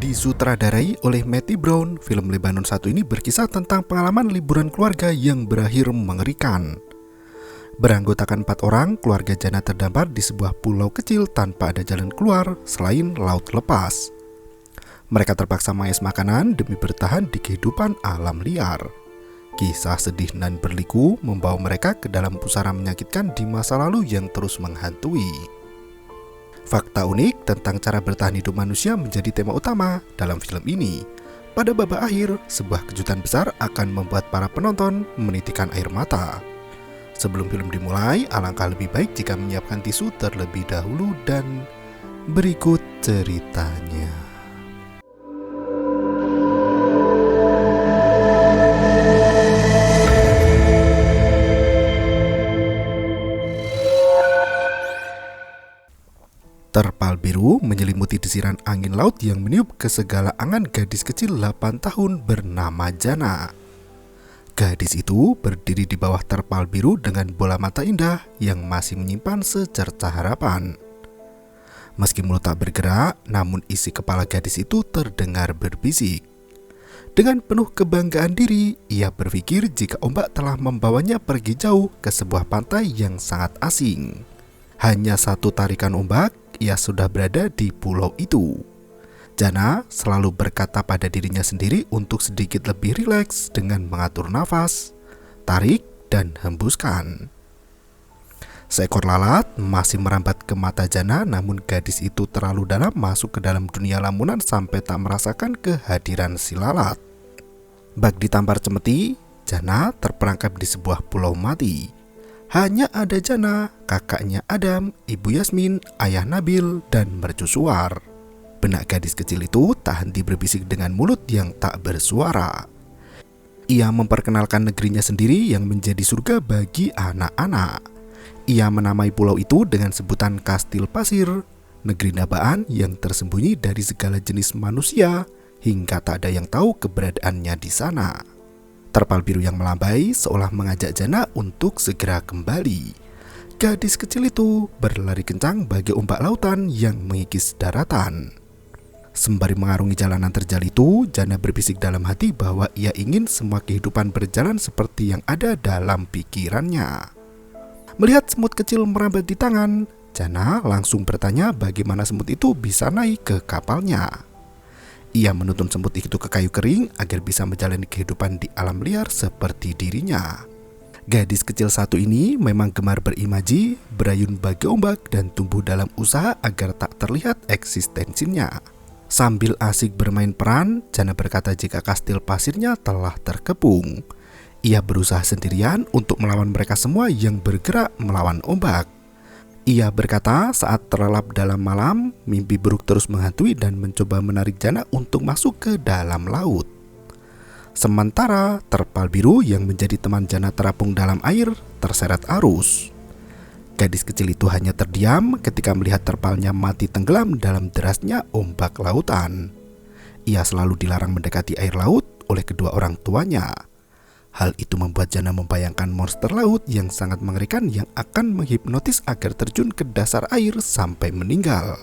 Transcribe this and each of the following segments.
Disutradarai oleh Matty Brown, film Lebanon 1 ini berkisah tentang pengalaman liburan keluarga yang berakhir mengerikan. Beranggotakan 4 orang, keluarga Jannah terdampar di sebuah pulau kecil tanpa ada jalan keluar selain laut lepas. Mereka terpaksa mengais makanan demi bertahan di kehidupan alam liar. Kisah sedih dan berliku membawa mereka ke dalam pusara menyakitkan di masa lalu yang terus menghantui. Fakta unik tentang cara bertahan hidup manusia menjadi tema utama dalam film ini. Pada babak akhir, sebuah kejutan besar akan membuat para penonton menitikan air mata. Sebelum film dimulai, alangkah lebih baik jika menyiapkan tisu terlebih dahulu dan berikut ceritanya. Terpal biru menyelimuti desiran angin laut yang meniup ke segala angan gadis kecil 8 tahun bernama Jannah. Gadis itu berdiri di bawah terpal biru dengan bola mata indah yang masih menyimpan secerca harapan. Meski mulut tak bergerak, namun isi kepala gadis itu terdengar berbisik. Dengan penuh kebanggaan diri, ia berpikir jika ombak telah membawanya pergi jauh ke sebuah pantai yang sangat asing. Hanya satu tarikan ombak, ia sudah berada di pulau itu. Jannah selalu berkata pada dirinya sendiri untuk sedikit lebih rileks dengan mengatur nafas, tarik, dan hembuskan. Seekor lalat masih merambat ke mata Jannah, namun gadis itu terlalu dalam masuk ke dalam dunia lamunan sampai tak merasakan kehadiran si lalat. Bak ditampar cemeti, Jannah terperangkap di sebuah pulau mati. Hanya ada Jannah, kakaknya Adam, ibu Yasmin, ayah Nabil, dan mercusuar. Benak gadis kecil itu tak henti berbisik dengan mulut yang tak bersuara. Ia memperkenalkan negerinya sendiri yang menjadi surga bagi anak-anak. Ia menamai pulau itu dengan sebutan Kastil Pasir, negeri dambaan yang tersembunyi dari segala jenis manusia hingga tak ada yang tahu keberadaannya di sana. Terpal biru yang melambai seolah mengajak Jannah untuk segera kembali. Gadis kecil itu berlari kencang bagi ombak lautan yang mengikis daratan. Sembari mengarungi jalanan terjal itu, Jannah berbisik dalam hati bahwa ia ingin semua kehidupan berjalan seperti yang ada dalam pikirannya. Melihat semut kecil merambat di tangan, Jannah langsung bertanya bagaimana semut itu bisa naik ke kapalnya. Ia menuntun semut itu ke kayu kering agar bisa menjalani kehidupan di alam liar seperti dirinya. Gadis kecil satu ini memang gemar berimaji, berayun bagi ombak, dan tumbuh dalam usaha agar tak terlihat eksistensinya. Sambil asik bermain peran, Jannah berkata jika kastil pasirnya telah terkepung. Ia berusaha sendirian untuk melawan mereka semua yang bergerak melawan ombak. Ia berkata saat terlelap dalam malam, mimpi buruk terus menghantui dan mencoba menarik Jannah untuk masuk ke dalam laut. Sementara terpal biru yang menjadi teman Jannah terapung dalam air terseret arus. Gadis kecil itu hanya terdiam ketika melihat terpalnya mati tenggelam dalam derasnya ombak lautan. Ia selalu dilarang mendekati air laut oleh kedua orang tuanya. Hal itu membuat Jannah membayangkan monster laut yang sangat mengerikan yang akan menghipnotis agar terjun ke dasar air sampai meninggal.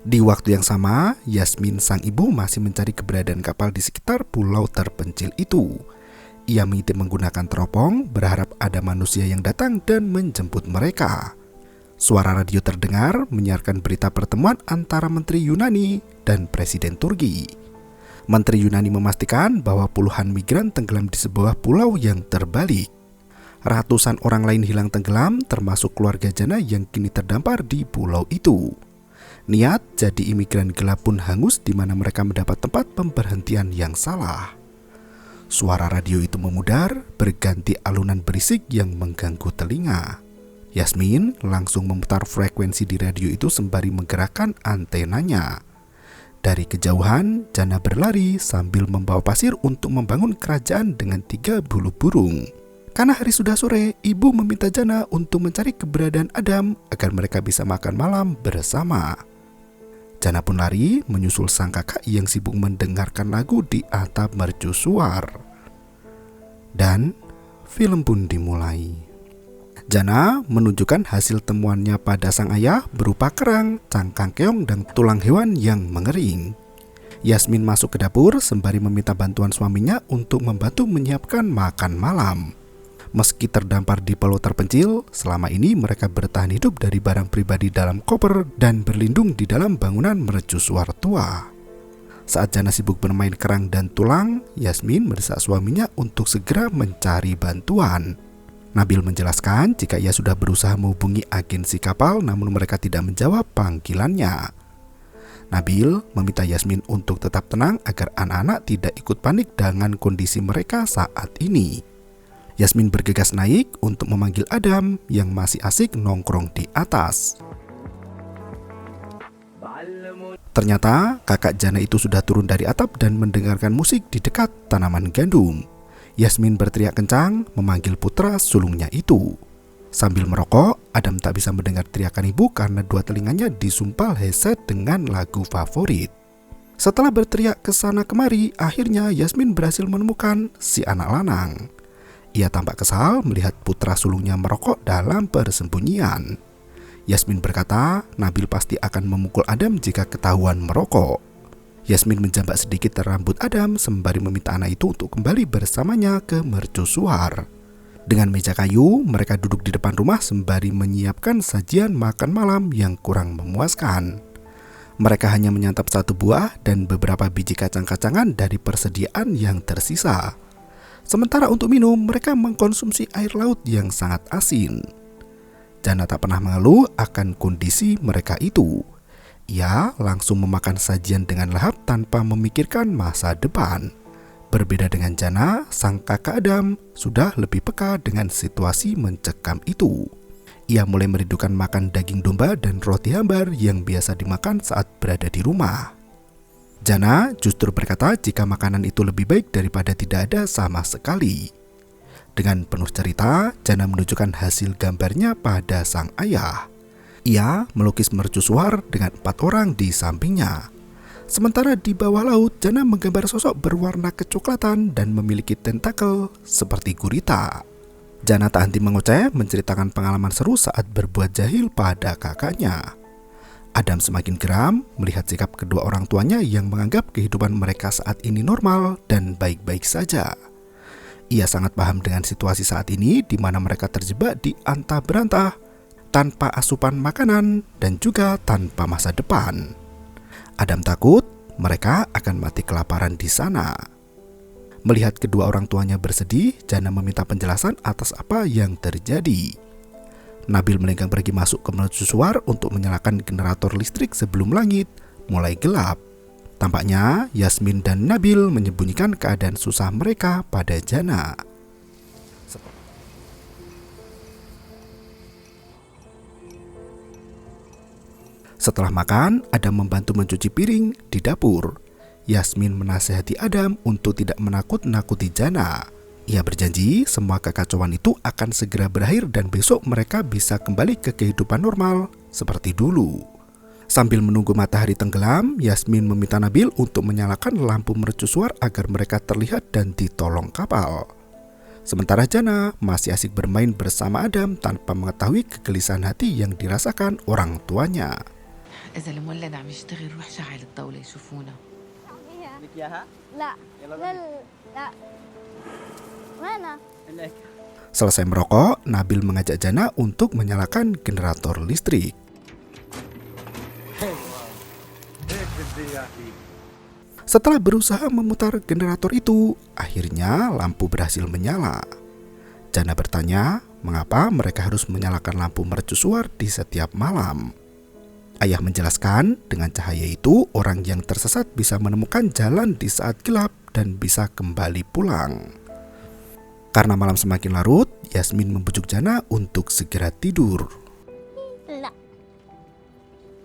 Di waktu yang sama, Yasmin sang ibu masih mencari keberadaan kapal di sekitar pulau terpencil itu. Ia mengintip menggunakan teropong, berharap ada manusia yang datang dan menjemput mereka. Suara radio terdengar menyiarkan berita pertemuan antara Menteri Yunani dan Presiden Turki. Menteri Yunani memastikan bahwa puluhan migran tenggelam di sebuah pulau yang terbalik. Ratusan orang lain hilang tenggelam, termasuk keluarga Jannah yang kini terdampar di pulau itu. Niat jadi imigran gelap pun hangus di mana mereka mendapat tempat pemberhentian yang salah. Suara radio itu memudar, berganti alunan berisik yang mengganggu telinga. Yasmin langsung memutar frekuensi di radio itu sembari menggerakkan antenanya. Dari kejauhan, Jannah berlari sambil membawa pasir untuk membangun kerajaan dengan 3 bulu burung. Karena hari sudah sore, ibu meminta Jannah untuk mencari keberadaan Adam agar mereka bisa makan malam bersama. Jannah pun lari menyusul sang kakak yang sibuk mendengarkan lagu di atap mercusuar. Dan film pun dimulai. Jana menunjukkan hasil temuannya pada sang ayah berupa kerang, cangkang keong, dan tulang hewan yang mengering. Yasmin masuk ke dapur sembari meminta bantuan suaminya untuk membantu menyiapkan makan malam. Meski terdampar di pulau terpencil, selama ini mereka bertahan hidup dari barang pribadi dalam koper dan berlindung di dalam bangunan mercusuar tua. Saat Jana sibuk bermain kerang dan tulang, Yasmin mendesak suaminya untuk segera mencari bantuan. Nabil menjelaskan jika ia sudah berusaha menghubungi agensi kapal namun mereka tidak menjawab panggilannya. Nabil meminta Yasmin untuk tetap tenang agar anak-anak tidak ikut panik dengan kondisi mereka saat ini. Yasmin bergegas naik untuk memanggil Adam yang masih asik nongkrong di atas. Ternyata kakak Jana itu sudah turun dari atap dan mendengarkan musik di dekat tanaman gandum. Yasmin berteriak kencang memanggil putra sulungnya itu. Sambil merokok, Adam tak bisa mendengar teriakan ibu karena dua telinganya disumpal headset dengan lagu favorit. Setelah berteriak ke sana kemari, akhirnya Yasmin berhasil menemukan si anak lanang. Ia tampak kesal melihat putra sulungnya merokok dalam persembunyian. Yasmin berkata, Nabil pasti akan memukul Adam jika ketahuan merokok. Yasmin menjambak sedikit rambut Adam sembari meminta anak itu untuk kembali bersamanya ke mercusuar. Dengan meja kayu, mereka duduk di depan rumah sembari menyiapkan sajian makan malam yang kurang memuaskan. Mereka hanya menyantap satu buah dan beberapa biji kacang-kacangan dari persediaan yang tersisa. Sementara untuk minum, mereka mengkonsumsi air laut yang sangat asin. Jana tak pernah mengeluh akan kondisi mereka itu. Ia langsung memakan sajian dengan lahap tanpa memikirkan masa depan. Berbeda dengan Jana, sang kakak Adam sudah lebih peka dengan situasi mencekam itu. Ia mulai merindukan makan daging domba dan roti hambar yang biasa dimakan saat berada di rumah. Jana justru berkata jika makanan itu lebih baik daripada tidak ada sama sekali. Dengan penuh cerita, Jana menunjukkan hasil gambarnya pada sang ayah. Ia melukis mercusuar dengan 4 orang di sampingnya. Sementara di bawah laut, Jana menggambar sosok berwarna kecoklatan dan memiliki tentakel seperti gurita. Jana tak henti mengoceh menceritakan pengalaman seru saat berbuat jahil pada kakaknya. Adam semakin geram melihat sikap kedua orang tuanya yang menganggap kehidupan mereka saat ini normal dan baik-baik saja. Ia sangat paham dengan situasi saat ini di mana mereka terjebak di antah berantah, tanpa asupan makanan dan juga tanpa masa depan. Adam takut mereka akan mati kelaparan di sana. Melihat kedua orang tuanya bersedih, Jana meminta penjelasan atas apa yang terjadi. Nabil melenggang pergi masuk ke mercusuar untuk menyalakan generator listrik sebelum langit mulai gelap. Tampaknya Yasmin dan Nabil menyembunyikan keadaan susah mereka pada Jana. Setelah makan, Adam membantu mencuci piring di dapur. Yasmin menasihati Adam untuk tidak menakut-nakuti Jana. Ia berjanji semua kekacauan itu akan segera berakhir dan besok mereka bisa kembali ke kehidupan normal seperti dulu. Sambil menunggu matahari tenggelam, Yasmin meminta Nabil untuk menyalakan lampu mercusuar agar mereka terlihat dan ditolong kapal. Sementara Jana masih asik bermain bersama Adam tanpa mengetahui kegelisahan hati yang dirasakan orang tuanya. إذا المولد عم يشتغل روح شعل الطاولة يشوفونا. بدك إياها؟ لا يلا لا لا mana? هناك. Selesai merokok, Nabil mengajak Jana untuk menyalakan generator listrik. Setelah berusaha memutar generator itu, akhirnya lampu berhasil menyala. Jana bertanya, mengapa mereka harus menyalakan lampu mercusuar di setiap malam. Ayah menjelaskan, dengan cahaya itu orang yang tersesat bisa menemukan jalan di saat gelap dan bisa kembali pulang. Karena malam semakin larut, Yasmin membujuk Jana untuk segera tidur. لا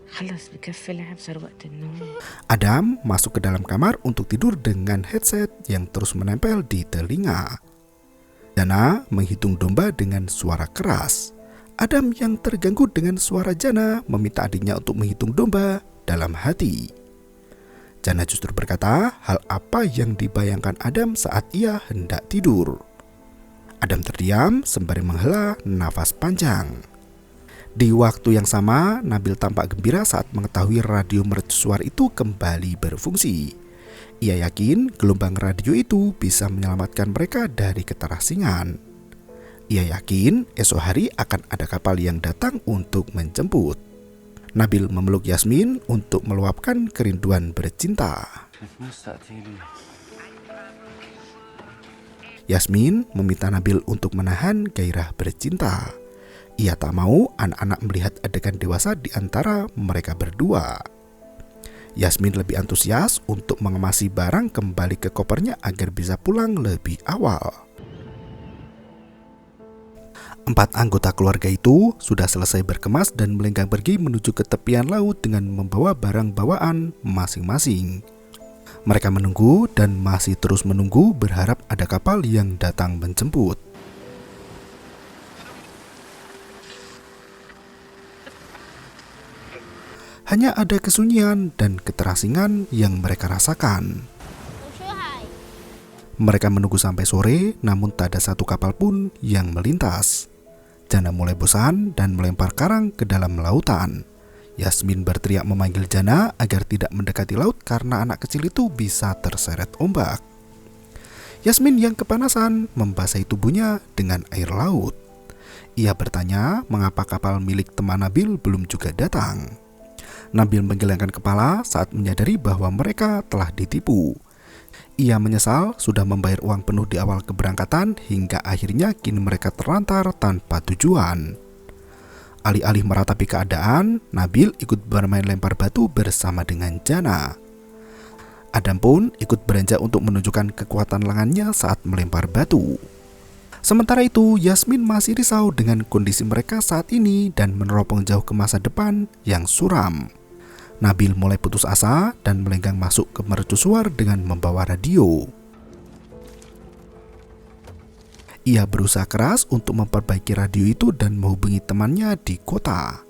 خلص بكفي لعب صار وقت النوم. Adam masuk ke dalam kamar untuk tidur dengan headset yang terus menempel di telinga. Jana menghitung domba dengan suara keras. Adam yang terganggu dengan suara Jana meminta adiknya untuk menghitung domba dalam hati. Jana justru berkata hal apa yang dibayangkan Adam saat ia hendak tidur. Adam terdiam sembari menghela nafas panjang. Di waktu yang sama, Nabil tampak gembira saat mengetahui radio mercusuar itu kembali berfungsi. Ia yakin gelombang radio itu bisa menyelamatkan mereka dari keterasingan. Ia yakin esok hari akan ada kapal yang datang untuk menjemput. Nabil memeluk Yasmin untuk meluapkan kerinduan bercinta. Yasmin meminta Nabil untuk menahan gairah bercinta. Ia tak mau anak-anak melihat adegan dewasa di antara mereka berdua. Yasmin lebih antusias untuk mengemasi barang kembali ke kopernya agar bisa pulang lebih awal. 4 anggota keluarga itu sudah selesai berkemas dan melenggang pergi menuju ke tepian laut dengan membawa barang bawaan masing-masing. Mereka menunggu dan masih terus menunggu, berharap ada kapal yang datang menjemput. Hanya ada kesunyian dan keterasingan yang mereka rasakan. Mereka menunggu sampai sore, namun tak ada satu kapal pun yang melintas. Jana mulai bosan dan melempar karang ke dalam lautan. Yasmin berteriak memanggil Jana agar tidak mendekati laut karena anak kecil itu bisa terseret ombak. Yasmin yang kepanasan membasahi tubuhnya dengan air laut. Ia bertanya mengapa kapal milik teman Nabil belum juga datang. Nabil menggelengkan kepala saat menyadari bahwa mereka telah ditipu. Ia menyesal sudah membayar uang penuh di awal keberangkatan hingga akhirnya kini mereka terlantar tanpa tujuan. Alih-alih meratapi keadaan, Nabil ikut bermain lempar batu bersama dengan Jana. Adam pun ikut beranjak untuk menunjukkan kekuatan lengannya saat melempar batu. Sementara itu, Yasmin masih risau dengan kondisi mereka saat ini dan meneropong jauh ke masa depan yang suram. Nabil mulai putus asa dan melenggang masuk ke mercusuar dengan membawa radio. Ia berusaha keras untuk memperbaiki radio itu dan menghubungi temannya di kota.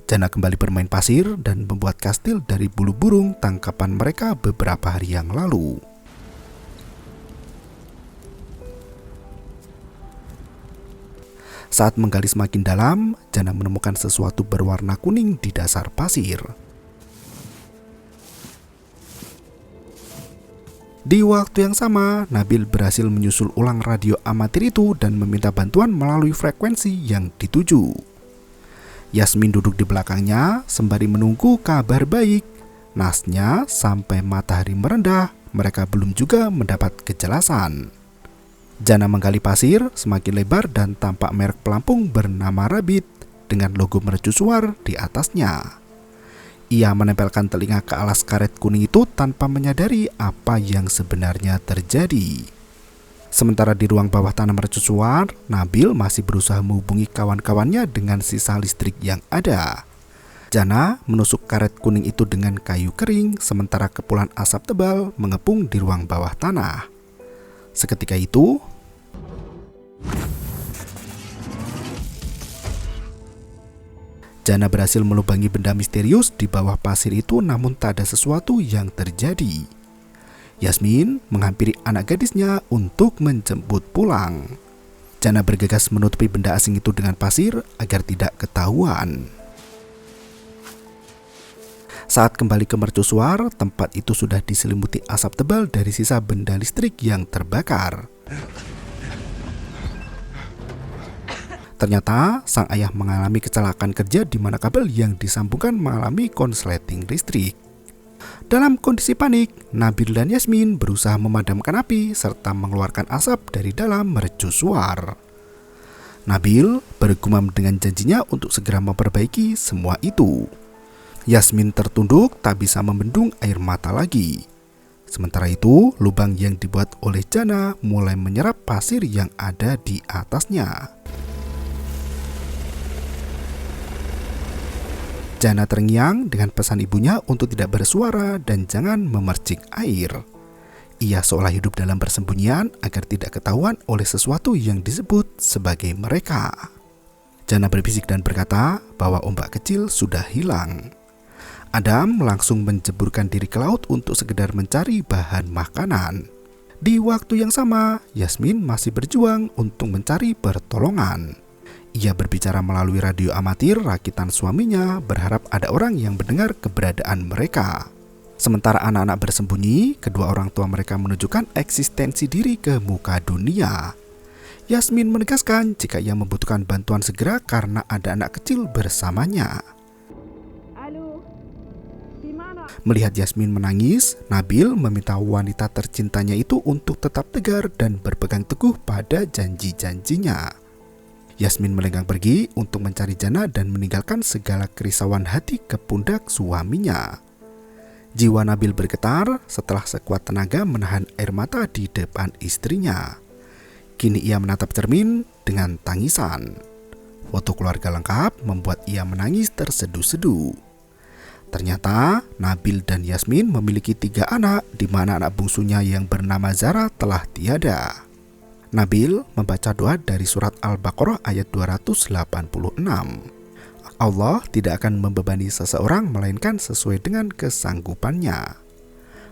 Jana kembali bermain pasir dan membuat kastil dari bulu burung tangkapan mereka beberapa hari yang lalu. Saat menggali semakin dalam, Jana menemukan sesuatu berwarna kuning di dasar pasir. Di waktu yang sama, Nabil berhasil menyusul ulang radio amatir itu dan meminta bantuan melalui frekuensi yang dituju. Yasmin duduk di belakangnya sembari menunggu kabar baik. Nasnya sampai matahari merendah, mereka belum juga mendapat kejelasan. Jana menggali pasir semakin lebar dan tampak merek pelampung bernama Rabbit dengan logo mercusuar di atasnya. Ia menempelkan telinga ke alas karet kuning itu tanpa menyadari apa yang sebenarnya terjadi. Sementara di ruang bawah tanah mercusuar, Nabil masih berusaha menghubungi kawan-kawannya dengan sisa listrik yang ada. Jana menusuk karet kuning itu dengan kayu kering, sementara kepulan asap tebal mengepung di ruang bawah tanah. Seketika itu, Jana berhasil melubangi benda misterius di bawah pasir itu, namun tak ada sesuatu yang terjadi. Yasmin menghampiri anak gadisnya untuk menjemput pulang. Jana bergegas menutupi benda asing itu dengan pasir agar tidak ketahuan. Saat kembali ke mercusuar, tempat itu sudah diselimuti asap tebal dari sisa benda listrik yang terbakar. Ternyata sang ayah mengalami kecelakaan kerja di mana kabel yang disambungkan mengalami konsleting listrik. Dalam kondisi panik, Nabil dan Yasmin berusaha memadamkan api serta mengeluarkan asap dari dalam mercusuar. Nabil bergumam dengan janjinya untuk segera memperbaiki semua itu. Yasmin tertunduk tak bisa membendung air mata lagi. Sementara itu, lubang yang dibuat oleh Jana mulai menyerap pasir yang ada di atasnya. Jana terngiang dengan pesan ibunya untuk tidak bersuara dan jangan memercik air. Ia seolah hidup dalam persembunyian agar tidak ketahuan oleh sesuatu yang disebut sebagai mereka. Jana berbisik dan berkata bahwa ombak kecil sudah hilang. Adam langsung menjeburkan diri ke laut untuk sekedar mencari bahan makanan. Di waktu yang sama, Yasmin masih berjuang untuk mencari pertolongan. Ia berbicara melalui radio amatir rakitan suaminya, berharap ada orang yang mendengar keberadaan mereka. Sementara anak-anak bersembunyi, kedua orang tua mereka menunjukkan eksistensi diri ke muka dunia. Yasmin menegaskan jika ia membutuhkan bantuan segera karena ada anak kecil bersamanya. Melihat Yasmin menangis, Nabil meminta wanita tercintanya itu untuk tetap tegar dan berpegang teguh pada janji-janjinya. Yasmin melenggang pergi untuk mencari Jana dan meninggalkan segala kerisauan hati ke pundak suaminya. Jiwa Nabil bergetar setelah sekuat tenaga menahan air mata di depan istrinya. Kini ia menatap cermin dengan tangisan. Foto keluarga lengkap membuat ia menangis terseduh-seduh. Ternyata Nabil dan Yasmin memiliki 3 anak, di mana anak bungsunya yang bernama Zara telah tiada. Nabil membaca doa dari surat Al-Baqarah ayat 286. Allah tidak akan membebani seseorang melainkan sesuai dengan kesanggupannya.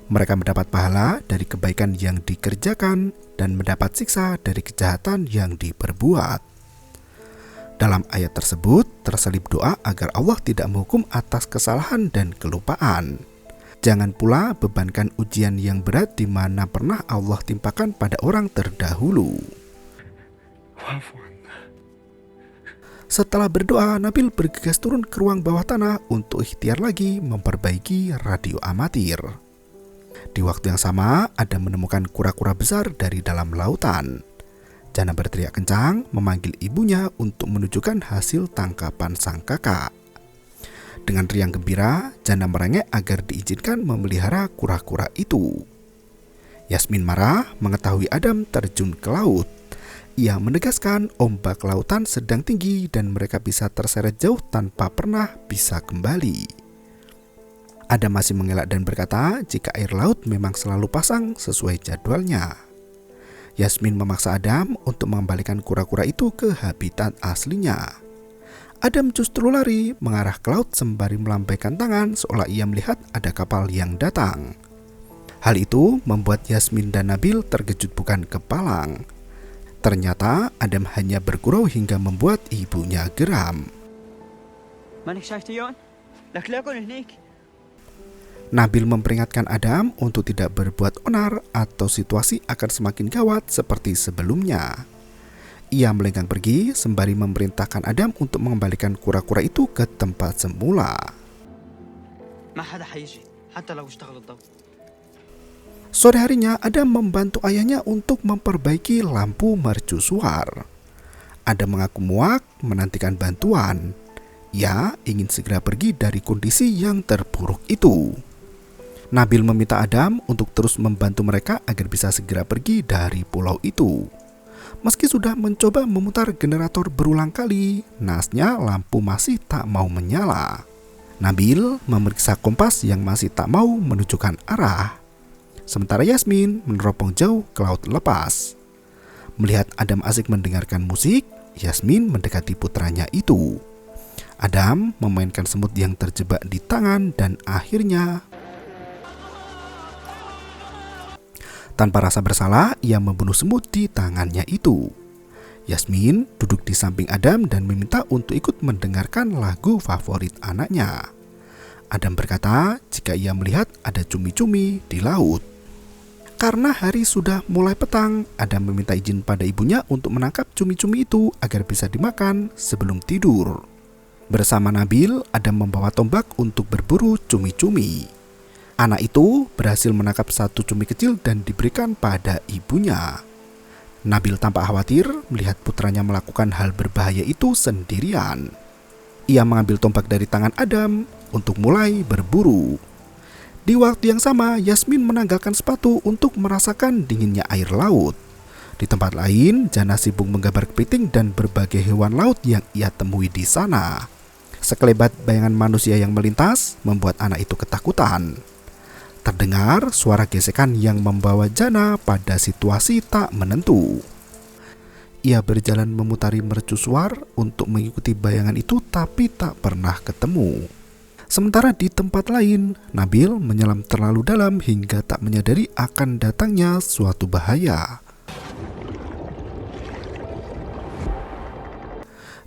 Mereka mendapat pahala dari kebaikan yang dikerjakan dan mendapat siksa dari kejahatan yang diperbuat. Dalam ayat tersebut terselip doa agar Allah tidak menghukum atas kesalahan dan kelupaan. Jangan pula bebankan ujian yang berat di mana pernah Allah timpakan pada orang terdahulu. Setelah berdoa, Nabil bergegas turun ke ruang bawah tanah untuk ikhtiar lagi memperbaiki radio amatir. Di waktu yang sama, Adam menemukan kura-kura besar dari dalam lautan. Jana berteriak kencang memanggil ibunya untuk menunjukkan hasil tangkapan sang kakak. Dengan riang gembira, Jana merengek agar diizinkan memelihara kura-kura itu. Yasmin marah mengetahui Adam terjun ke laut. Ia menegaskan ombak lautan sedang tinggi dan mereka bisa terseret jauh tanpa pernah bisa kembali. Adam masih mengelak dan berkata jika air laut memang selalu pasang sesuai jadwalnya. Yasmin memaksa Adam untuk mengembalikan kura-kura itu ke habitat aslinya. Adam justru lari mengarah ke laut sembari melambaikan tangan seolah ia melihat ada kapal yang datang. Hal itu membuat Yasmin dan Nabil terkejut bukan kepalang. Ternyata Adam hanya bergurau hingga membuat ibunya geram. Nabil memperingatkan Adam untuk tidak berbuat onar atau situasi akan semakin gawat seperti sebelumnya. Ia melenggang pergi sembari memerintahkan Adam untuk mengembalikan kura-kura itu ke tempat semula. Sore harinya Adam membantu ayahnya untuk memperbaiki lampu mercusuar. Adam mengaku muak menantikan bantuan. Ia ingin segera pergi dari kondisi yang terpuruk itu. Nabil meminta Adam untuk terus membantu mereka agar bisa segera pergi dari pulau itu. Meski sudah mencoba memutar generator berulang kali, naasnya lampu masih tak mau menyala. Nabil memeriksa kompas yang masih tak mau menunjukkan arah. Sementara Yasmin meneropong jauh ke laut lepas. Melihat Adam asik mendengarkan musik, Yasmin mendekati putranya itu. Adam memainkan semut yang terjebak di tangan dan akhirnya tanpa rasa bersalah, ia membunuh semut di tangannya itu. Yasmin duduk di samping Adam dan meminta untuk ikut mendengarkan lagu favorit anaknya. Adam berkata jika ia melihat ada cumi-cumi di laut. Karena hari sudah mulai petang, Adam meminta izin pada ibunya untuk menangkap cumi-cumi itu agar bisa dimakan sebelum tidur. Bersama Nabil, Adam membawa tombak untuk berburu cumi-cumi. Anak itu berhasil menangkap satu cumi kecil dan diberikan pada ibunya. Nabil tampak khawatir melihat putranya melakukan hal berbahaya itu sendirian. Ia mengambil tombak dari tangan Adam untuk mulai berburu. Di waktu yang sama, Yasmin menanggalkan sepatu untuk merasakan dinginnya air laut. Di tempat lain, Jana sibuk menggambar kepiting dan berbagai hewan laut yang ia temui di sana. Sekelebat bayangan manusia yang melintas membuat anak itu ketakutan. Terdengar suara gesekan yang membawa Jana pada situasi tak menentu. Ia berjalan memutari mercusuar untuk mengikuti bayangan itu tapi tak pernah ketemu. Sementara di tempat lain, Nabil menyelam terlalu dalam hingga tak menyadari akan datangnya suatu bahaya.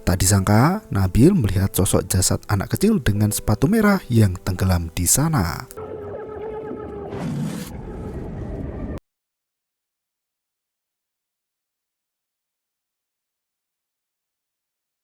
Tak disangka, Nabil melihat sosok jasad anak kecil dengan sepatu merah yang tenggelam di sana.